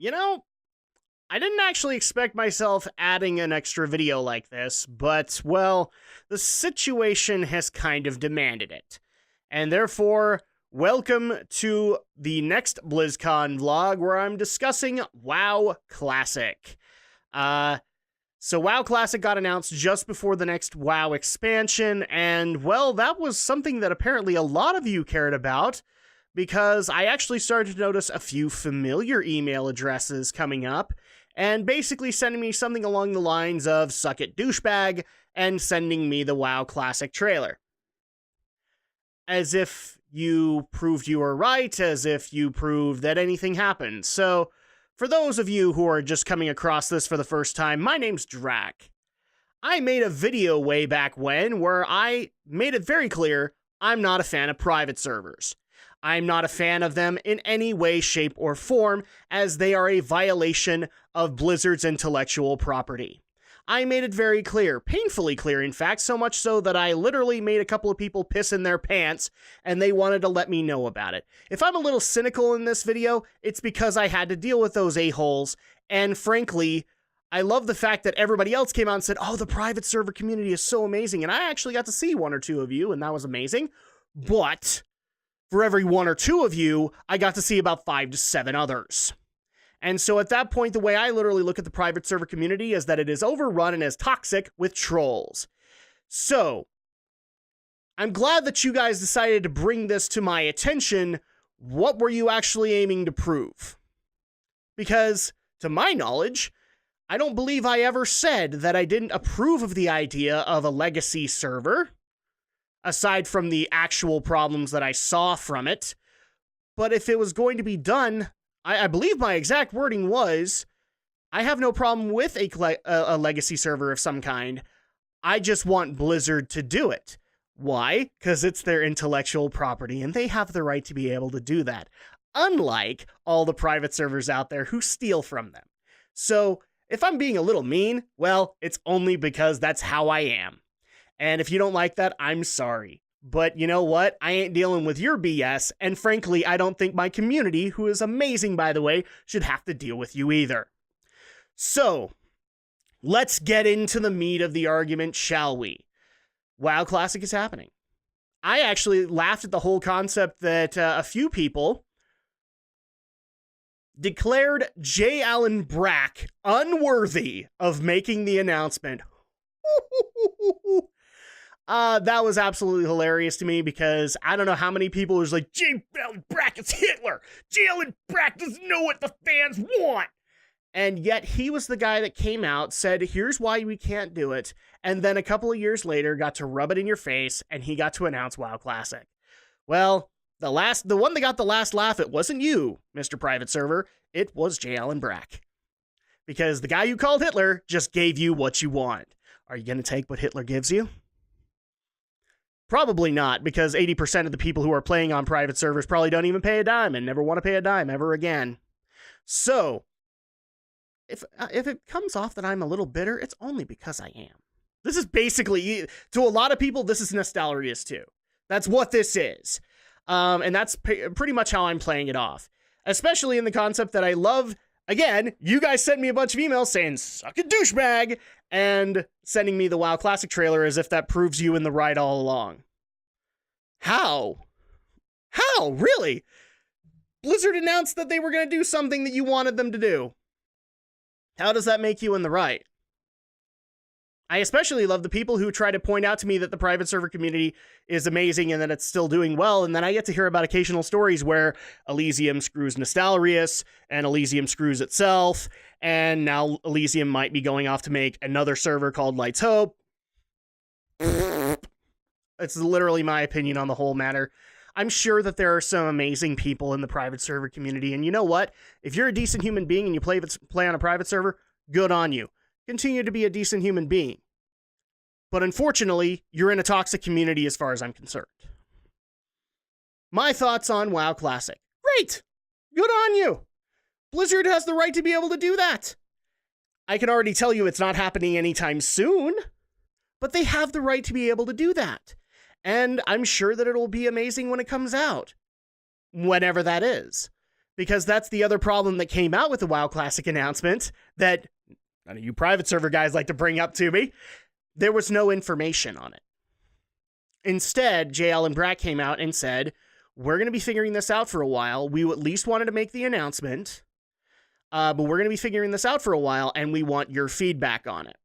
You know, I didn't actually expect myself adding an extra video like this, but, well, the situation has kind of demanded it. And therefore, welcome to the next BlizzCon vlog where I'm discussing WoW Classic. So WoW Classic got announced just before the next WoW expansion, and, well, that was something that apparently a lot of you cared about, because I actually started to notice a few familiar email addresses coming up, and basically sending me something along the lines of "suck it douchebag" and sending me the WoW Classic trailer. As if you proved you were right, as if you proved that anything happened. So, for those of you who are just coming across this for the first time, my name's Drak. I made a video way back when where I made it very clear I'm not a fan of private servers. I'm not a fan of them in any way, shape, or form, as they are a violation of Blizzard's intellectual property. I made it very clear, painfully clear, in fact, so much so that I literally made a couple of people piss in their pants, and they wanted to let me know about it. If I'm a little cynical in this video, it's because I had to deal with those a-holes, and frankly, I love the fact that everybody else came out and said, "Oh, the private server community is so amazing," and I actually got to see one or two of you, and that was amazing, but for every one or two of you, I got to see about 5 to 7 others. And so at that point, the way I literally look at the private server community is that it is overrun and is toxic with trolls. So, I'm glad that you guys decided to bring this to my attention. What were you actually aiming to prove? Because, to my knowledge, I don't believe I ever said that I didn't approve of the idea of a legacy server, aside from the actual problems that I saw from it. But if it was going to be done, I believe my exact wording was, I have no problem with a legacy server of some kind. I just want Blizzard to do it. Why? Because it's their intellectual property, and they have the right to be able to do that. Unlike all the private servers out there who steal from them. So, if I'm being a little mean, well, it's only because that's how I am. And if you don't like that, I'm sorry. But you know what? I ain't dealing with your BS, and frankly, I don't think my community, who is amazing by the way, should have to deal with you either. So, let's get into the meat of the argument, shall we? WoW Classic is happening. I actually laughed at the whole concept that a few people declared J. Allen Brack unworthy of making the announcement. That was absolutely hilarious to me, because I don't know how many people was like, J. Allen Brack is Hitler! J. Allen Brack doesn't know what the fans want! And yet he was the guy that came out, said, here's why we can't do it, and then a couple of years later got to rub it in your face, and he got to announce WoW Classic. Well, the one that got the last laugh, it wasn't you, Mr. Private Server, it was J. Allen Brack. Because the guy you called Hitler just gave you what you want. Are you going to take what Hitler gives you? Probably not, because 80% of the people who are playing on private servers probably don't even pay a dime and never want to pay a dime ever again. So, if it comes off that I'm a little bitter, it's only because I am. This is basically, to a lot of people, this is Nostalrius too. That's what this is. And that's pretty much how I'm playing it off. Especially in the concept that I love, again, you guys sent me a bunch of emails saying, "suck a douchebag," and sending me the WoW Classic trailer as if that proves you in the right all along. How? How? Really? Blizzard announced that they were going to do something that you wanted them to do. How does that make you in the right? I especially love the people who try to point out to me that the private server community is amazing and that it's still doing well, and then I get to hear about occasional stories where Elysium screws Nostalrius, and Elysium screws itself, and now Elysium might be going off to make another server called Light's Hope. It's literally my opinion on the whole matter. I'm sure that there are some amazing people in the private server community, and you know what? If you're a decent human being and you play on a private server, good on you. Continue to be a decent human being. But unfortunately, you're in a toxic community as far as I'm concerned. My thoughts on WoW Classic. Great! Good on you! Blizzard has the right to be able to do that. I can already tell you it's not happening anytime soon, but they have the right to be able to do that. And I'm sure that it'll be amazing when it comes out. Whenever that is. Because that's the other problem that came out with the WoW Classic announcement that none of you private server guys like to bring up to me. There was no information on it. Instead, JL and Drak came out and said, we're going to be figuring this out for a while. We at least wanted to make the announcement, but we're going to be figuring this out for a while, and we want your feedback on it.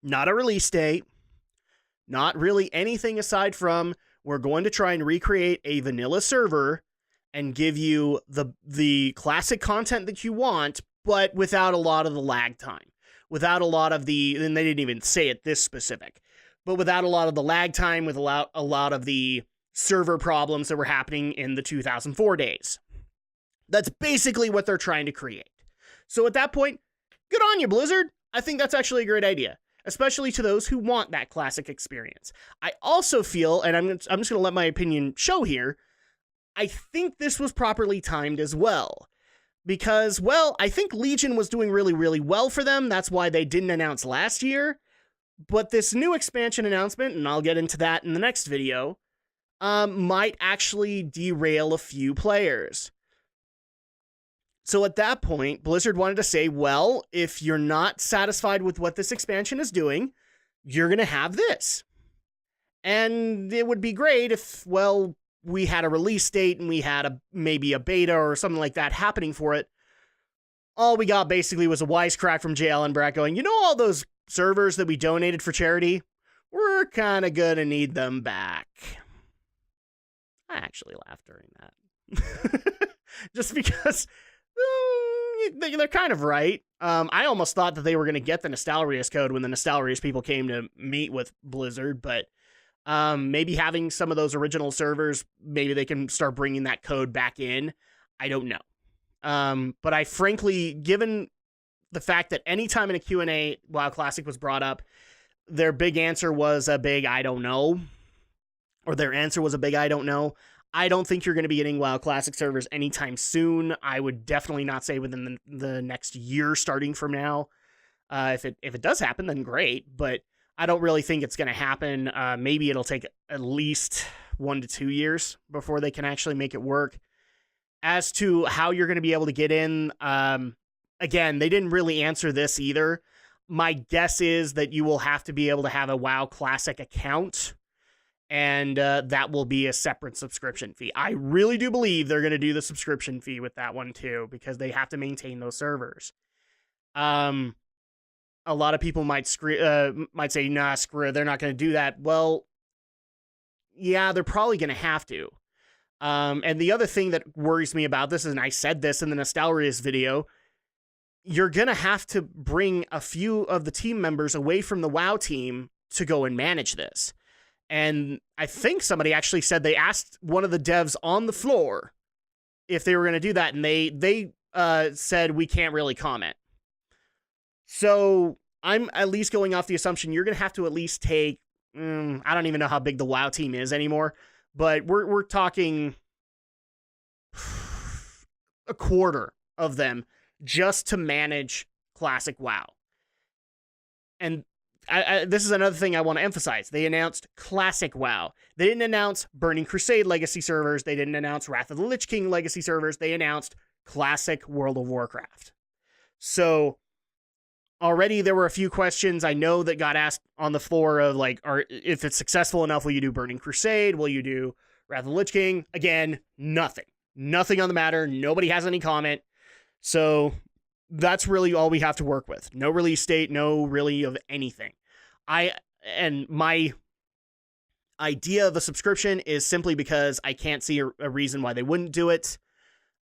Not a release date. Not really anything aside from we're going to try and recreate a vanilla server and give you the classic content that you want, but without a lot of the lag time. Without a lot of and they didn't even say it this specific, but without a lot of the lag time, with a lot of the server problems that were happening in the 2004 days. That's basically what they're trying to create. So at that point, good on you, Blizzard. I think that's actually a great idea, especially to those who want that classic experience. I also feel, and I'm just going to let my opinion show here, I think this was properly timed as well. Because, well, I think Legion was doing really, really well for them. That's why they didn't announce last year. But this new expansion announcement, and I'll get into that in the next video, might actually derail a few players. So at that point, Blizzard wanted to say, well, if you're not satisfied with what this expansion is doing, you're going to have this. And it would be great if, well, we had a release date and we had maybe a beta or something like that happening for it. All we got basically was a wisecrack from JL and Drak going, you know, all those servers that we donated for charity, we're kind of going to need them back. I actually laughed during that. Just because they're kind of right. I almost thought that they were going to get the Nostalrius code when the Nostalrius people came to meet with Blizzard, but maybe having some of those original servers, maybe they can start bringing that code back in. I don't know. But I frankly, given the fact that anytime in a Q&A WoW Classic was brought up, their big answer was a big I don't know. Or their answer was a big I don't know. I don't think you're going to be getting WoW Classic servers anytime soon. I would definitely not say within the next year starting from now. If it does happen, then great. But I don't really think it's going to happen. Maybe it'll take at least 1 to 2 years before they can actually make it work. As to how you're going to be able to get in, again, they didn't really answer this either. My guess is that you will have to be able to have a WoW Classic account, and that will be a separate subscription fee. I really do believe they're going to do the subscription fee with that one too, because they have to maintain those servers. A lot of people might say, nah, screw it, they're not going to do that. Well, yeah, they're probably going to have to. And the other thing that worries me about this, and I said this in the Nostalrius video, you're going to have to bring a few of the team members away from the WoW team to go and manage this. And I think somebody actually said they asked one of the devs on the floor if they were going to do that, and they said, we can't really comment. So I'm at least going off the assumption you're going to have to at least take, I don't even know how big the WoW team is anymore, but we're talking a quarter of them just to manage Classic WoW. And this is another thing I want to emphasize. They announced Classic WoW. They didn't announce Burning Crusade legacy servers. They didn't announce Wrath of the Lich King legacy servers. They announced Classic World of Warcraft. So already there were a few questions I know that got asked on the floor of like, if it's successful enough, will you do Burning Crusade? Will you do Wrath of the Lich King? Again, nothing. Nothing on the matter. Nobody has any comment. So that's really all we have to work with. No release date, no really of anything. And my idea of a subscription is simply because I can't see a reason why they wouldn't do it.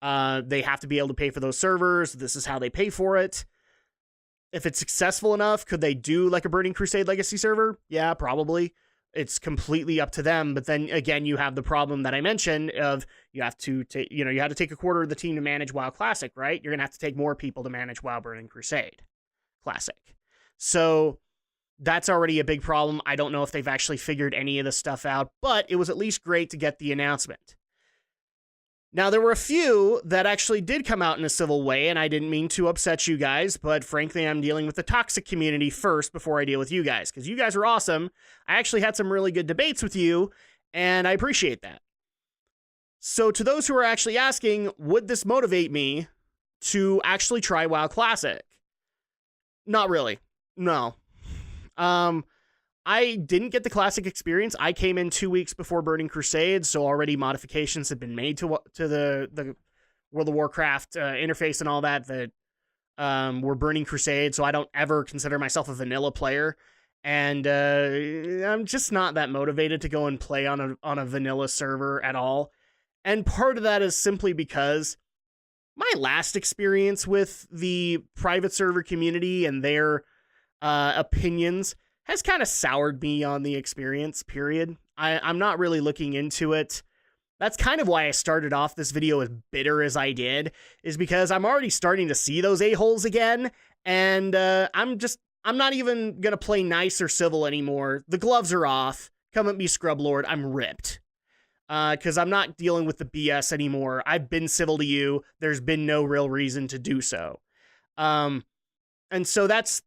They have to be able to pay for those servers. This is how they pay for it. If it's successful enough, could they do like a Burning Crusade legacy server? Yeah, probably. It's completely up to them. But then again, you have the problem that I mentioned of you have to take, you have to take a quarter of the team to manage WoW Classic, right? You're going to have to take more people to manage WoW Burning Crusade Classic. So that's already a big problem. I don't know if they've actually figured any of this stuff out, but it was at least great to get the announcement. Now, there were a few that actually did come out in a civil way, and I didn't mean to upset you guys, but frankly, I'm dealing with the toxic community first before I deal with you guys, because you guys are awesome. I actually had some really good debates with you, and I appreciate that. So to those who are actually asking, would this motivate me to actually try WoW Classic? Not really. No. I didn't get the Classic experience. I came in 2 weeks before Burning Crusade, so already modifications had been made to the World of Warcraft interface and all that were Burning Crusade, so I don't ever consider myself a vanilla player. And I'm just not that motivated to go and play on a vanilla server at all. And part of that is simply because my last experience with the private server community and their opinions has kind of soured me on the experience, period. I'm not really looking into it. That's kind of why I started off this video as bitter as I did, is because I'm already starting to see those a-holes again, and I'm not even gonna play nice or civil anymore. The gloves are off. Come at me, Scrub Lord. I'm ripped. Because I'm not dealing with the BS anymore. I've been civil to you. There's been no real reason to do so. And so that's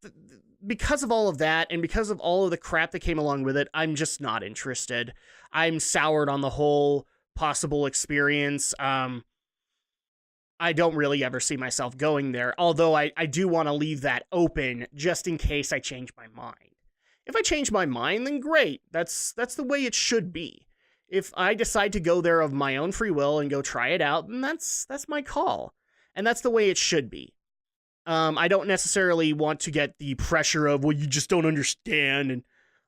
because of all of that, and because of all of the crap that came along with it, I'm just not interested. I'm soured on the whole possible experience. I don't really ever see myself going there, although I do want to leave that open just in case I change my mind. If I change my mind, then great. That's the way it should be. If I decide to go there of my own free will and go try it out, then that's my call. And that's the way it should be. I don't necessarily want to get the pressure of, well, you just don't understand and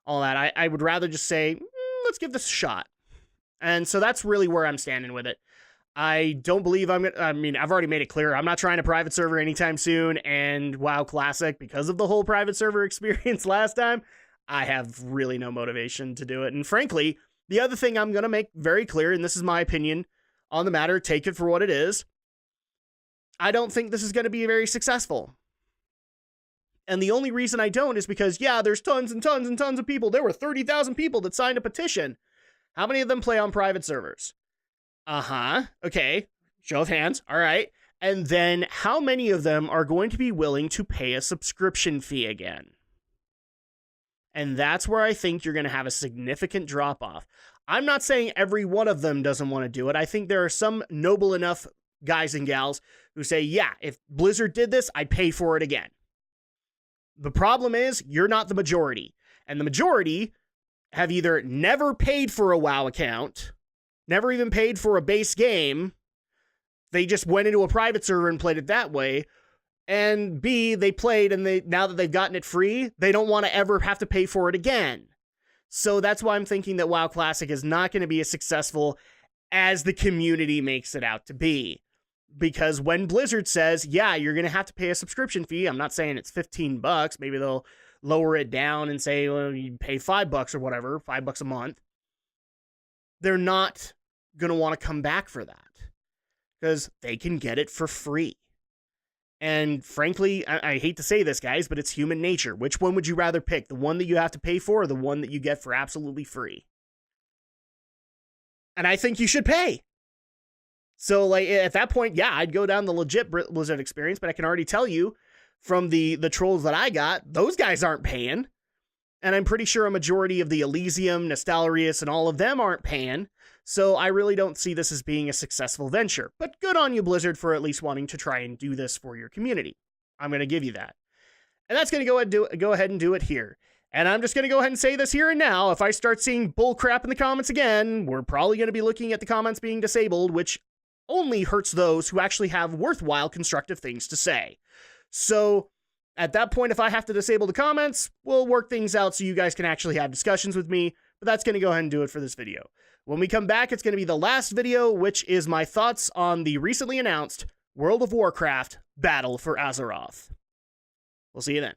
all that. I would rather just say, let's give this a shot. And so that's really where I'm standing with it. I don't believe I've already made it clear, I'm not trying a private server anytime soon, and WoW Classic, because of the whole private server experience last time, I have really no motivation to do it. And frankly, the other thing I'm going to make very clear, and this is my opinion on the matter, take it for what it is, I don't think this is going to be very successful. And the only reason I don't is because, yeah, there's tons and tons and tons of people. There were 30,000 people that signed a petition. How many of them play on private servers? Okay. Show of hands. All right. And then how many of them are going to be willing to pay a subscription fee again? And that's where I think you're going to have a significant drop-off. I'm not saying every one of them doesn't want to do it. I think there are some noble enough guys and gals who say, yeah, if Blizzard did this, I'd pay for it again. The problem is, you're not the majority. And the majority have either never paid for a WoW account, never even paid for a base game, they just went into a private server and played it that way, and B, they played, and now that they've gotten it free, they don't want to ever have to pay for it again. So that's why I'm thinking that WoW Classic is not going to be as successful as the community makes it out to be. Because when Blizzard says, yeah, you're going to have to pay a subscription fee, I'm not saying it's $15, maybe they'll lower it down and say, well, you pay $5 or whatever, $5 a month. They're not going to want to come back for that because they can get it for free. And frankly, I hate to say this, guys, but it's human nature. Which one would you rather pick? The one that you have to pay for or the one that you get for absolutely free? And I think you should pay. So, like, at that point, yeah, I'd go down the legit Blizzard experience, but I can already tell you from the trolls that I got, those guys aren't paying. And I'm pretty sure a majority of the Elysium, Nostalrius, and all of them aren't paying. So I really don't see this as being a successful venture. But good on you, Blizzard, for at least wanting to try and do this for your community. I'm going to give you that. And that's going to go ahead and do it here. And I'm just going to go ahead and say this here and now. If I start seeing bullcrap in the comments again, we're probably going to be looking at the comments being disabled, which only hurts those who actually have worthwhile constructive things to say. So at that point, if I have to disable the comments, we'll work things out so you guys can actually have discussions with me. But that's going to go ahead and do it for this video. When we come back, it's going to be the last video, which is my thoughts on the recently announced World of Warcraft Battle for Azeroth. We'll see you then.